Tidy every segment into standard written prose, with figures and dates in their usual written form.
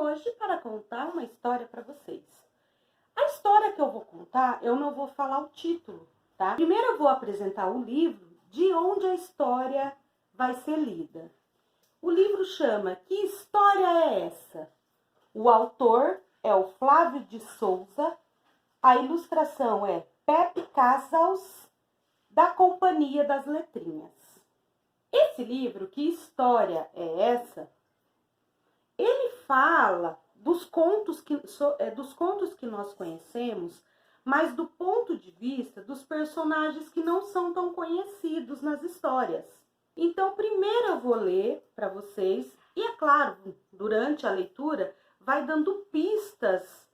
hoje para contar uma história para vocês. A história que eu vou contar, eu não vou falar o título, tá? Primeiro eu vou apresentar o livro de onde a história vai ser lida. O livro chama Que História é Essa? O autor é o Flávio de Souza, a ilustração é Pepe Casals, da Companhia das Letrinhas. Esse livro, Que História é Essa? Ele fala dos contos que nós conhecemos, mas do ponto de vista dos personagens que não são tão conhecidos nas histórias. Então, primeiro eu vou ler para vocês, e é claro, durante a leitura, vai dando pistas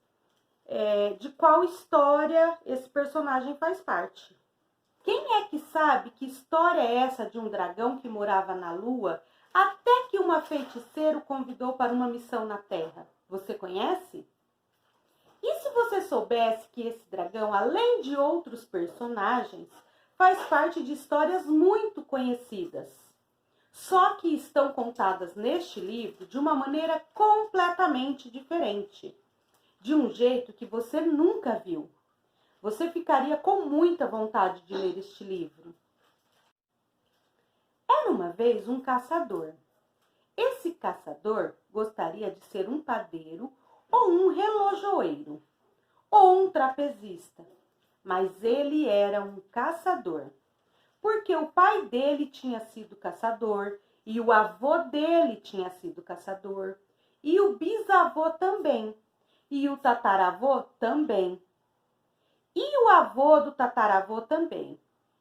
de qual história esse personagem faz parte. Quem é que sabe que história é essa de um dragão que morava na lua até que uma feiticeira o convidou para uma missão na Terra? Você conhece? E se você soubesse que esse dragão, além de outros personagens, faz parte de histórias muito conhecidas, só que estão contadas neste livro de uma maneira completamente diferente, de um jeito que você nunca viu. Você ficaria com muita vontade de ler este livro. Era uma vez um caçador. Esse caçador gostaria de ser um padeiro, ou um relojoeiro, ou um trapezista. Mas ele era um caçador, porque o pai dele tinha sido caçador, e o avô dele tinha sido caçador, e o bisavô também, e o tataravô também. E o avô do tataravô também.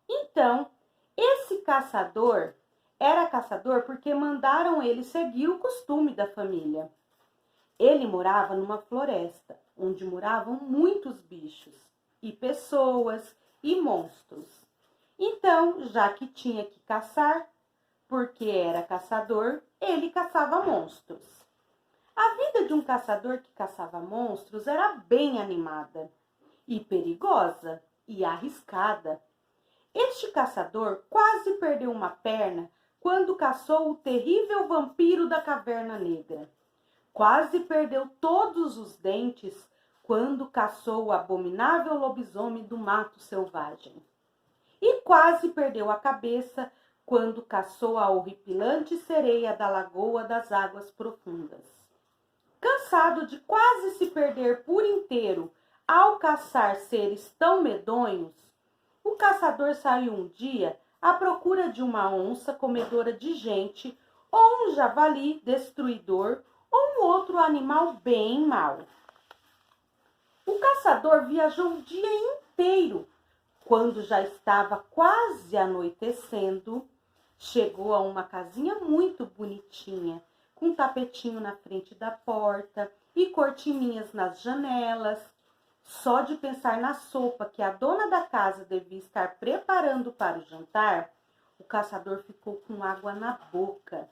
Então, esse caçador era caçador porque mandaram ele seguir o costume da família. Ele morava numa floresta, onde moravam muitos bichos, e pessoas, e monstros. Então, já que tinha que caçar, porque era caçador, ele caçava monstros. A vida de um caçador que caçava monstros era bem animada, e perigosa, e arriscada. Este caçador quase perdeu uma perna quando caçou o terrível vampiro da Caverna Negra. Quase perdeu todos os dentes quando caçou o abominável lobisomem do mato selvagem. E quase perdeu a cabeça quando caçou a horripilante sereia da lagoa das águas profundas. Cansado de quase se perder por inteiro ao caçar seres tão medonhos, o caçador saiu um dia à procura de uma onça comedora de gente, ou um javali destruidor, ou um outro animal bem mau. O caçador viajou o dia inteiro. Quando já estava quase anoitecendo, chegou a uma casinha muito bonitinha, com um tapetinho na frente da porta e cortininhas nas janelas. Só de pensar na sopa que a dona da casa devia estar preparando para o jantar, o caçador ficou com água na boca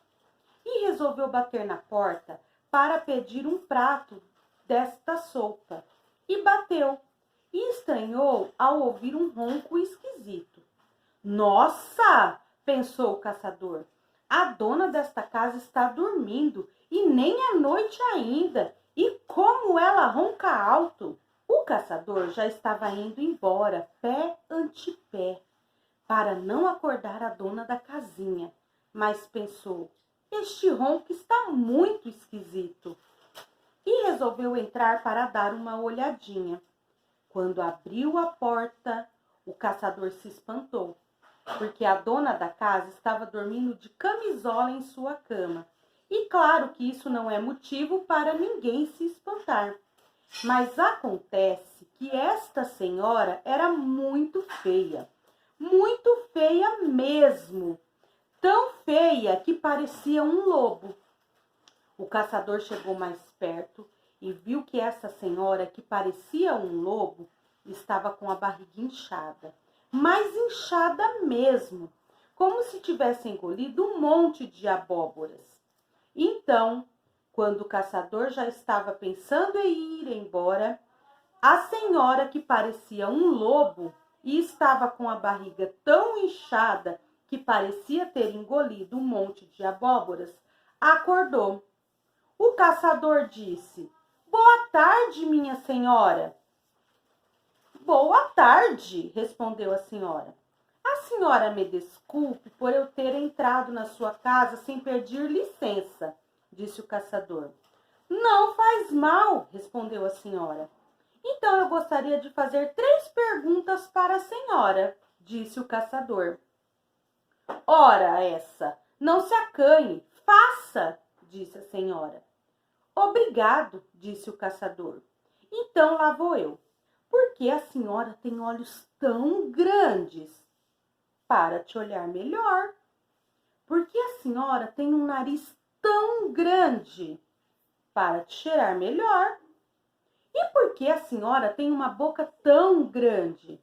e resolveu bater na porta para pedir um prato desta sopa. E bateu, e estranhou ao ouvir um ronco esquisito. Nossa! Pensou o caçador. A dona desta casa está dormindo e nem é noite ainda. E como ela ronca alto! O caçador já estava indo embora, pé ante pé, para não acordar a dona da casinha. Mas pensou, este ronco está muito esquisito. E resolveu entrar para dar uma olhadinha. Quando abriu a porta, o caçador se espantou, porque a dona da casa estava dormindo de camisola em sua cama. E claro que isso não é motivo para ninguém se espantar. Mas acontece que esta senhora era muito feia mesmo, tão feia que parecia um lobo. O caçador chegou mais perto e viu que essa senhora, que parecia um lobo, estava com a barriga inchada, mas inchada mesmo, como se tivesse engolido um monte de abóboras. Então, quando o caçador já estava pensando em ir embora, a senhora, que parecia um lobo e estava com a barriga tão inchada que parecia ter engolido um monte de abóboras, acordou. O caçador disse: Boa tarde, minha senhora. Boa tarde, respondeu a senhora. A senhora me desculpe por eu ter entrado na sua casa sem pedir licença, disse o caçador. Não faz mal, respondeu a senhora. Então eu gostaria de fazer 3 perguntas para a senhora, disse o caçador. Ora essa, não se acanhe, faça, disse a senhora. Obrigado, disse o caçador. Então lá vou eu. Por que a senhora tem olhos tão grandes? Para te olhar melhor. Por que a senhora tem um nariz tão grande? Para te cheirar melhor. E por que a senhora tem uma boca tão grande?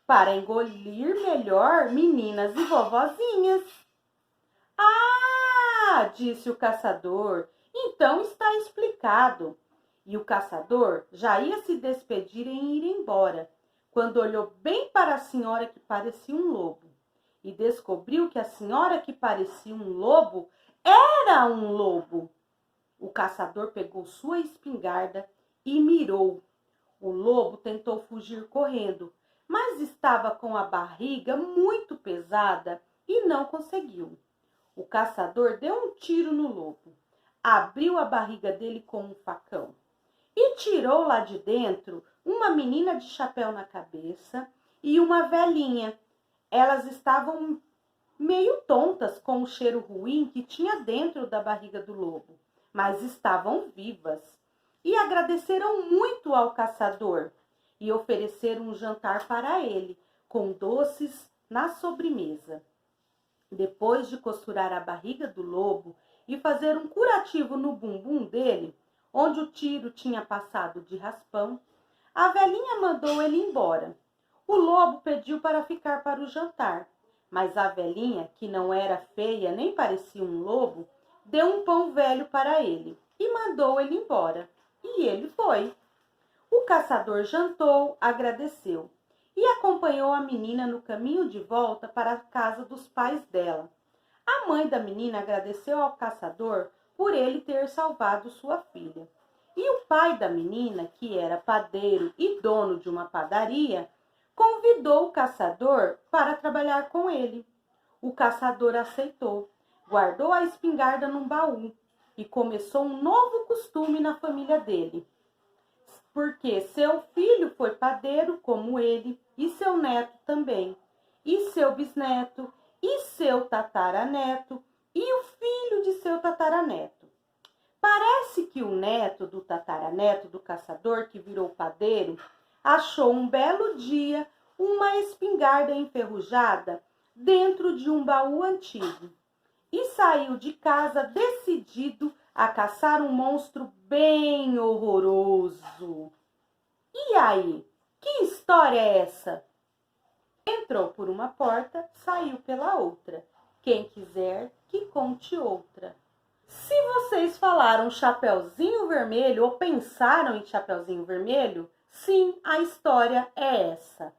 Para engolir melhor meninas e vovozinhas. Ah, disse o caçador, então está explicado. E o caçador já ia se despedir e ir embora, quando olhou bem para a senhora que parecia um lobo, e descobriu que a senhora que parecia um lobo era um lobo. O caçador pegou sua espingarda e mirou. O lobo tentou fugir correndo, mas estava com a barriga muito pesada e não conseguiu. O caçador deu um tiro no lobo, abriu a barriga dele com um facão e tirou lá de dentro uma menina de chapéu na cabeça e uma velhinha. Elas estavam meio tontas com o cheiro ruim que tinha dentro da barriga do lobo, mas estavam vivas e agradeceram muito ao caçador e ofereceram um jantar para ele, com doces na sobremesa. Depois de costurar a barriga do lobo e fazer um curativo no bumbum dele, onde o tiro tinha passado de raspão, a velhinha mandou ele embora. O lobo pediu para ficar para o jantar, mas a velhinha, que não era feia nem parecia um lobo, deu um pão velho para ele e mandou ele embora. E ele foi. O caçador jantou, agradeceu e acompanhou a menina no caminho de volta para a casa dos pais dela. A mãe da menina agradeceu ao caçador por ele ter salvado sua filha. E o pai da menina, que era padeiro e dono de uma padaria, convidou o caçador para trabalhar com ele. O caçador aceitou, guardou a espingarda num baú e começou um novo costume na família dele. Porque seu filho foi padeiro como ele, e seu neto também, e seu bisneto, e seu tataraneto, e o filho de seu tataraneto. Parece que o neto do tataraneto do caçador que virou padeiro achou um belo dia uma espingarda enferrujada dentro de um baú antigo e saiu de casa decidido a caçar um monstro bem horroroso. E aí, que história é essa? Entrou por uma porta, saiu pela outra. Quem quiser que conte outra. Se vocês falaram Chapeuzinho Vermelho ou pensaram em Chapeuzinho Vermelho, sim, a história é essa.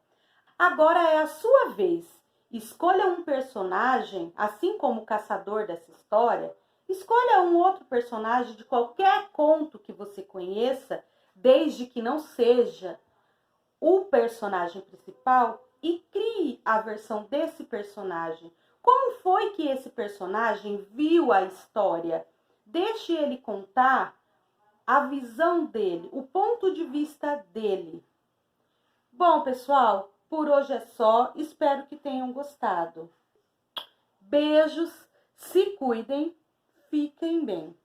Agora é a sua vez. Escolha um personagem, assim como o caçador dessa história. Escolha um outro personagem de qualquer conto que você conheça, desde que não seja o personagem principal, e crie a versão desse personagem. Como foi que esse personagem viu a história? Deixe ele contar a visão dele, o ponto de vista dele. Bom, pessoal, por hoje é só. Espero que tenham gostado. Beijos, se cuidem, fiquem bem.